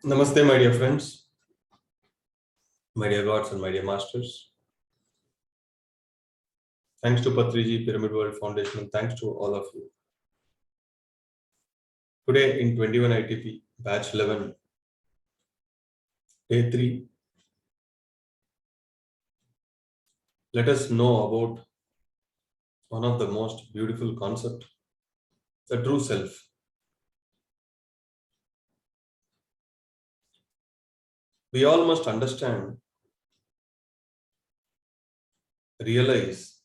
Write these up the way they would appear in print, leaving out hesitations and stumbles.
Namaste, my dear friends, my dear gods, and my dear masters. Thanks to Patriji, Pyramid World Foundation, and thanks to all of you. Today in 21 ITP, batch 11, day 3, let us know about one of the most beautiful concepts, the true self. We all must understand, realize,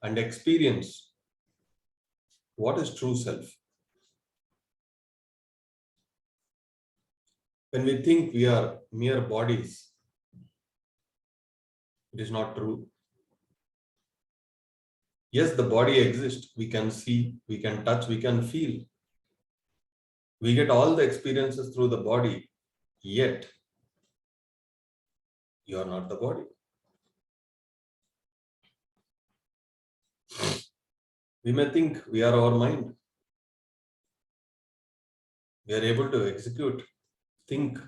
and experience what is true self. When we think we are mere bodies, it is not true. Yes, the body exists. We can see, we can touch, we can feel. We get all the experiences through the body, yet you are not the body. We may think we are our mind. We are able to execute, think,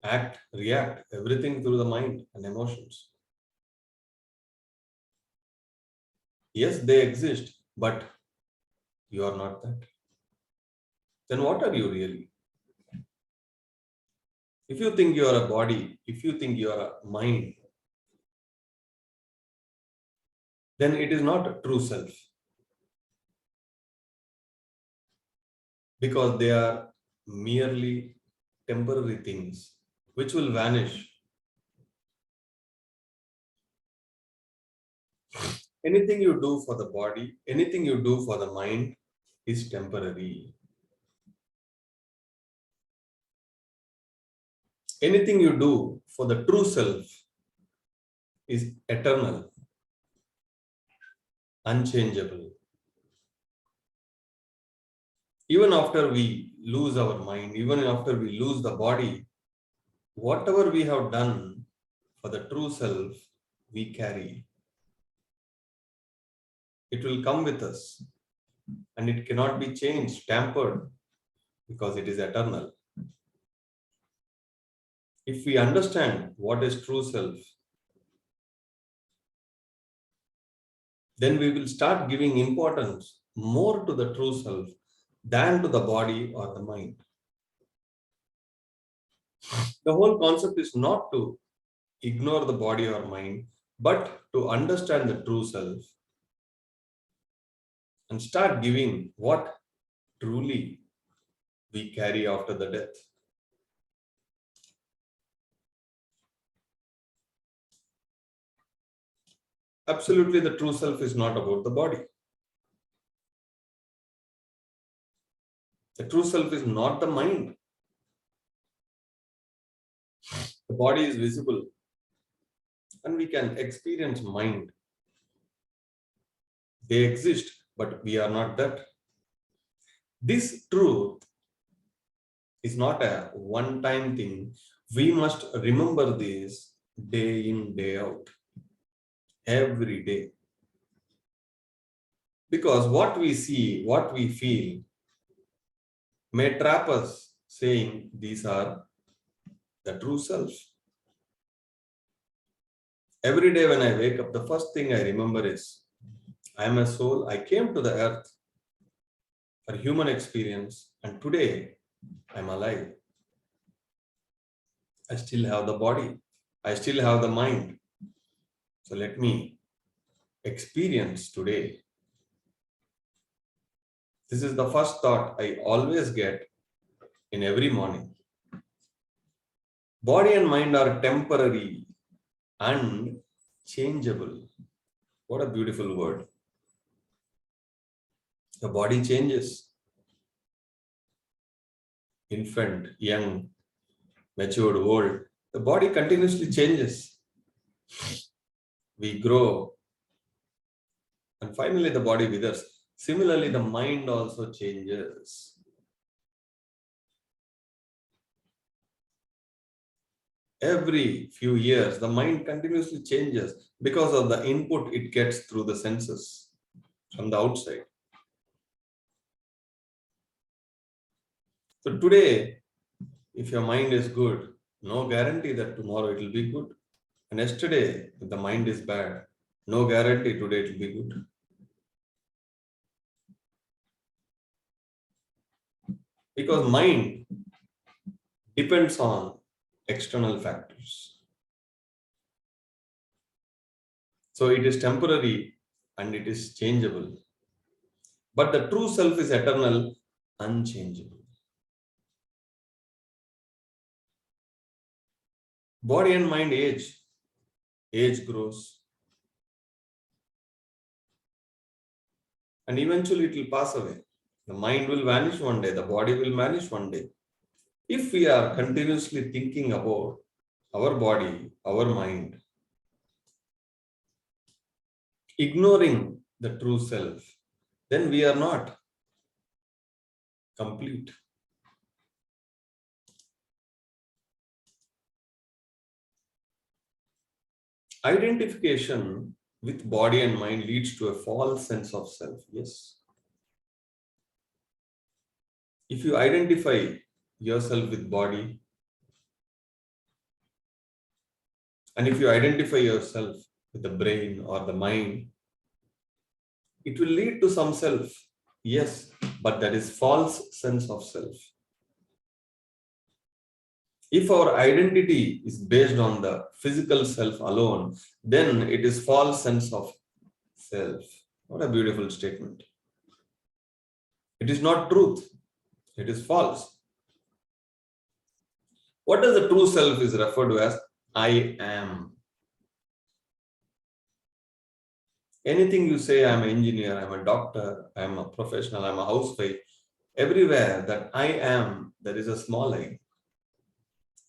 act, react, everything through the mind and emotions. Yes, they exist, but you are not that. Then what are you really? If you think you are a body, if you think you are a mind, then it is not a true self. Because they are merely temporary things which will vanish. Anything you do for the body, anything you do for the mind is temporary. Anything you do for the true self is eternal, unchangeable. Even after we lose our mind, even after we lose the body, whatever we have done for the true self, we carry. It will come with us and it cannot be changed, tampered, because it is eternal. If we understand what is true self, then we will start giving importance more to the true self than to the body or the mind. The whole concept is not to ignore the body or mind, but to understand the true self and start giving what truly we carry after the death. Absolutely, the true self is not about the body. The true self is not the mind. The body is visible and we can experience mind. They exist, but we are not that. This truth is not a one-time thing. We must remember this day in, day out, every day. Because what we see, what we feel, may trap us saying these are the true self. Every day when I wake up, the first thing I remember is I am a soul. I came to the earth for human experience, and today I'm alive. I still have the body. I still have the mind. So let me experience today. This is the first thought I always get in every morning. Body and mind are temporary and changeable. What a beautiful word. The body changes. Infant, young, matured, old. The body continuously changes. We grow. And finally, the body withers. Similarly, the mind also changes. Every few years, the mind continuously changes because of the input it gets through the senses from the outside. So today, If your mind is good, no guarantee that tomorrow it will be good. And yesterday, if the mind is bad, no guarantee today it will be good. Because mind depends on external factors. So it is temporary and it is changeable. But the true self is eternal, unchangeable. Body and mind age. Age grows. And eventually it will pass away. The mind will vanish one day. The body will vanish one day. If we are continuously thinking about our body, our mind, ignoring the true self, then we are not complete. Identification with body and mind leads to a false sense of self. Yes. If you identify yourself with body, and if you identify yourself with the brain or the mind, it will lead to some self. Yes, but that is false sense of self. If our identity is based on the physical self alone, then it is false sense of self. What a beautiful statement. It is not truth. It is false. What does the true self is referred to as? I am. Anything you say, I'm an engineer, I'm a doctor, I'm a professional, I'm a housewife, everywhere that I am, there is a small I.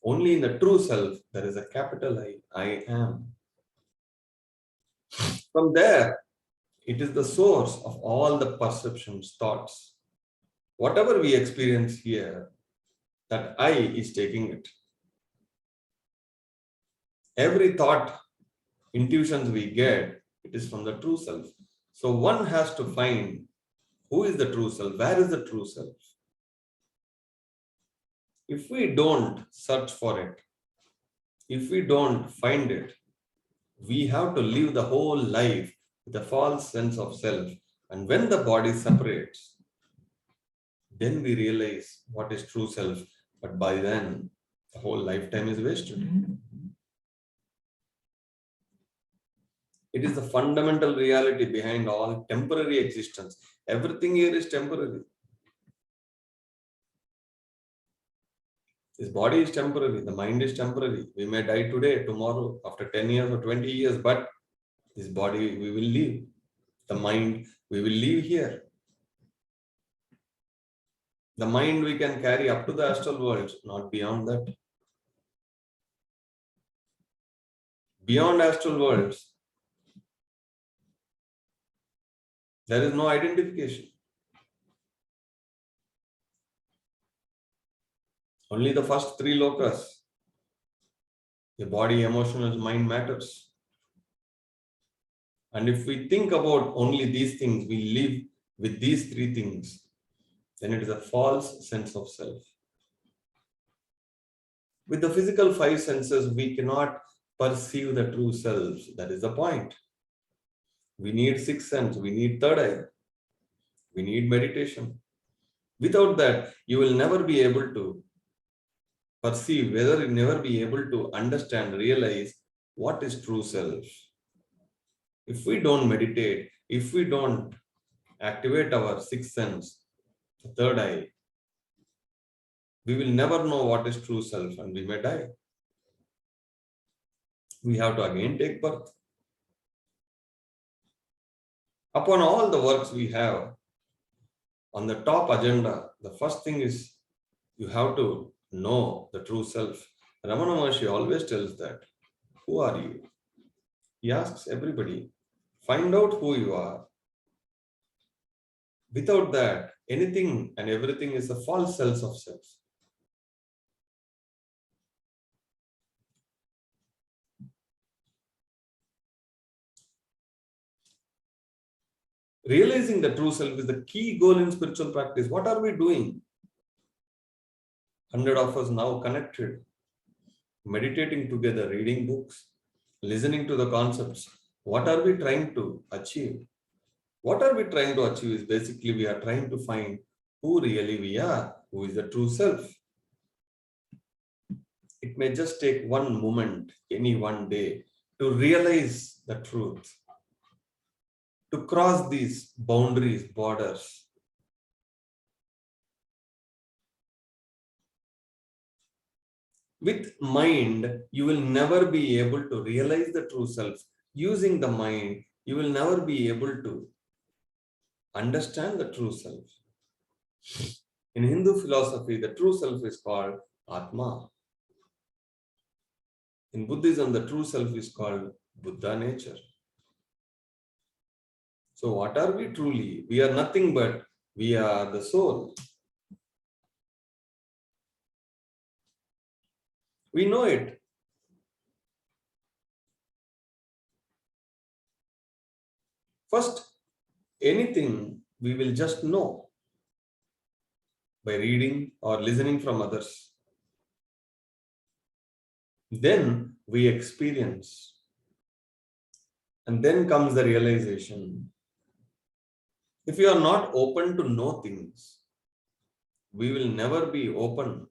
Only in the true self, there is a capital I am. From there, it is the source of all the perceptions, thoughts. Whatever we experience here, that I is taking it. Every thought, intuitions we get, it is from the true self. So one has to find who is the true self, where is the true self. If we don't search for it, if we don't find it, we have to live the whole life with a false sense of self. And when the body separates, then we realize what is true self. But by then, the whole lifetime is wasted. It is the fundamental reality behind all temporary existence. Everything here is temporary. This body is temporary, the mind is temporary. We may die today, tomorrow, after 10 years or 20 years, but this body we will leave. The mind we will leave here. The mind we can carry up to the astral world, not beyond that. Beyond astral worlds, there is no identification. Only the first three lokas, the body, emotional, mind matters. And if we think about only these things, we live with these three things, then it is a false sense of self. With the physical five senses, we cannot perceive the true self. That is the point. We need sixth sense, we need third eye, we need meditation. Without that, you will never be able to perceive, whether you never be able to understand, realize what is true self. If we don't meditate, if we don't activate our sixth sense, the third eye, we will never know what is true self and we may die. We have to again take birth. Upon all the works we have, on the top agenda, the first thing is you have to know the true self. Ramana Maharshi always tells that. Who are you? He asks everybody, find out who you are. Without that, anything and everything is a false sense of self. Realizing the true self is the key goal in spiritual practice. What are we doing? 100 of us now connected, meditating together, reading books, listening to the concepts. What are we trying to achieve? What are we trying to achieve is basically we are trying to find who really we are, who is the true self. It may just take one moment, any one day, to realize the truth, to cross these boundaries, borders. With mind, you will never be able to realize the true self. Using the mind, you will never be able to understand the true self. In Hindu philosophy, the true self is called Atma. In Buddhism, the true self is called Buddha nature. So what are we truly? We are nothing but we are the soul. We know it. First, anything we will just know by reading or listening from others. Then we experience. And then comes the realization. If you are not open to know things, we will never be open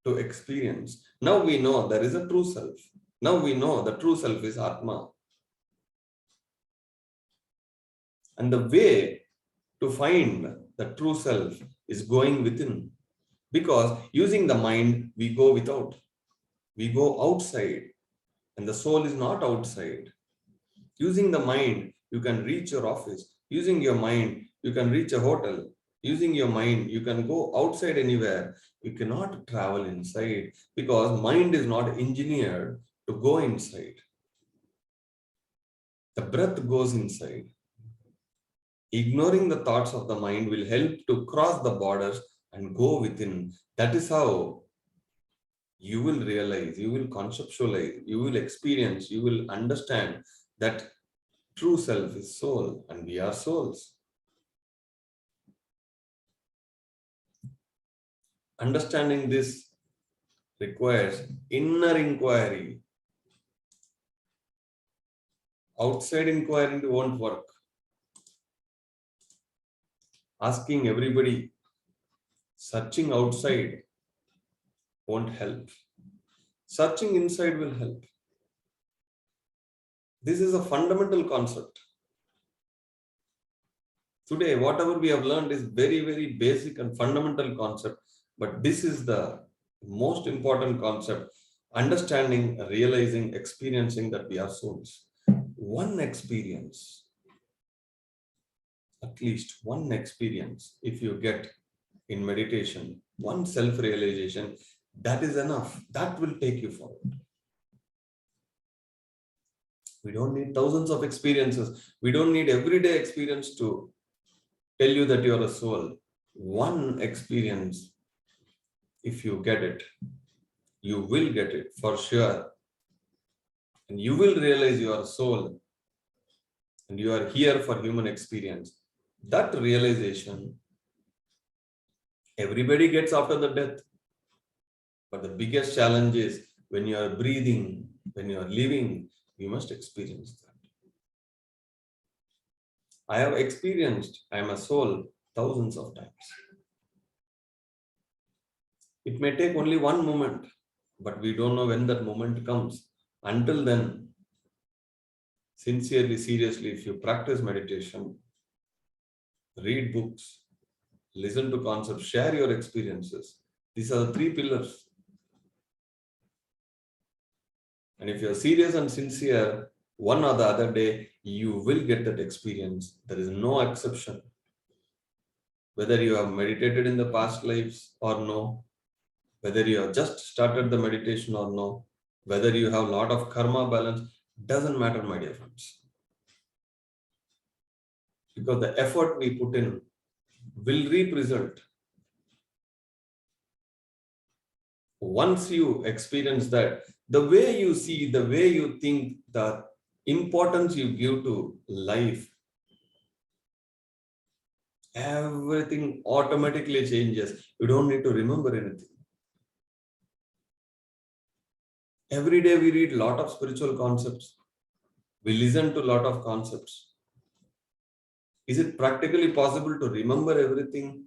to experience. Now we know there is a true self. Now we know the true self is Atma. And the way to find the true self is going within. Because using the mind, we go without. We go outside. And the soul is not outside. Using the mind, you can reach your office. Using your mind, you can reach a hotel. Using your mind, you can go outside anywhere. You cannot travel inside because mind is not engineered to go inside. The breath goes inside. Ignoring the thoughts of the mind will help to cross the borders and go within. That is how you will realize, you will conceptualize, you will experience, you will understand that true self is soul and we are souls. Understanding this requires inner inquiry. Outside inquiry won't work. Asking everybody, searching outside won't help. Searching inside will help. This is a fundamental concept. Today, whatever we have learned is very, very basic and fundamental concept, but this is the most important concept. Understanding, realizing, experiencing that we are souls. One experience, at least one experience, if you get in meditation, one self-realization, that is enough. That will take you forward. We don't need thousands of experiences. We don't need everyday experience to tell you that you're a soul. One experience, if you get it, you will get it for sure. And you will realize you are a soul and you are here for human experience. That realization, everybody gets after the death. But the biggest challenge is when you are breathing, when you are living, you must experience that. I have experienced I am a soul thousands of times. It may take only one moment, but we don't know when that moment comes. Until then, sincerely, seriously, if you practice meditation, read books, listen to concepts, share your experiences. These are the three pillars. And if you're serious and sincere, one or the other day, you will get that experience. There is no exception. Whether you have meditated in the past lives or no, whether you have just started the meditation or no, whether you have a lot of karma balance, doesn't matter, my dear friends. Because the effort we put in will reap result. Once you experience that, the way you see, the way you think, the importance you give to life, everything automatically changes. You don't need to remember anything. Every day we read a lot of spiritual concepts. We listen to a lot of concepts. Is it practically possible to remember everything?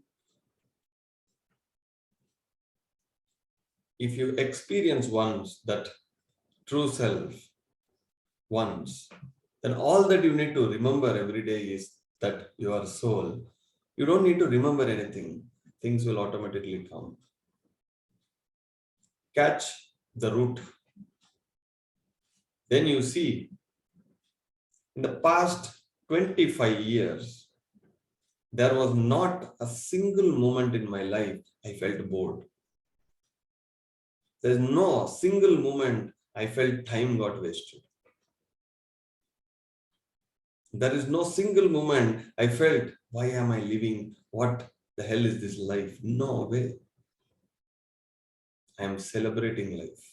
If you experience once that true self, once, then all that you need to remember every day is that your soul. You don't need to remember anything. Things will automatically come. Catch the root. Then you see, in the past 25 years, there was not a single moment in my life I felt bored. There's no single moment I felt time got wasted. There is no single moment I felt, why am I living? What the hell is this life? No way. I am celebrating life.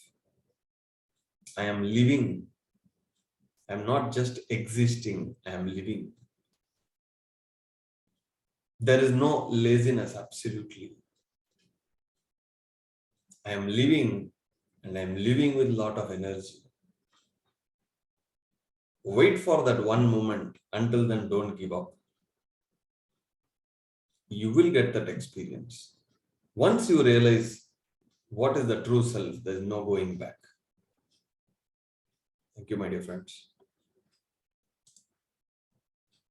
I am living. I am not just existing, I am living. There is no laziness, absolutely. I am living, and I am living with a lot of energy. Wait for that one moment. Until then, don't give up. You will get that experience. Once you realize what is the true self, there is no going back. Thank you, my dear friends.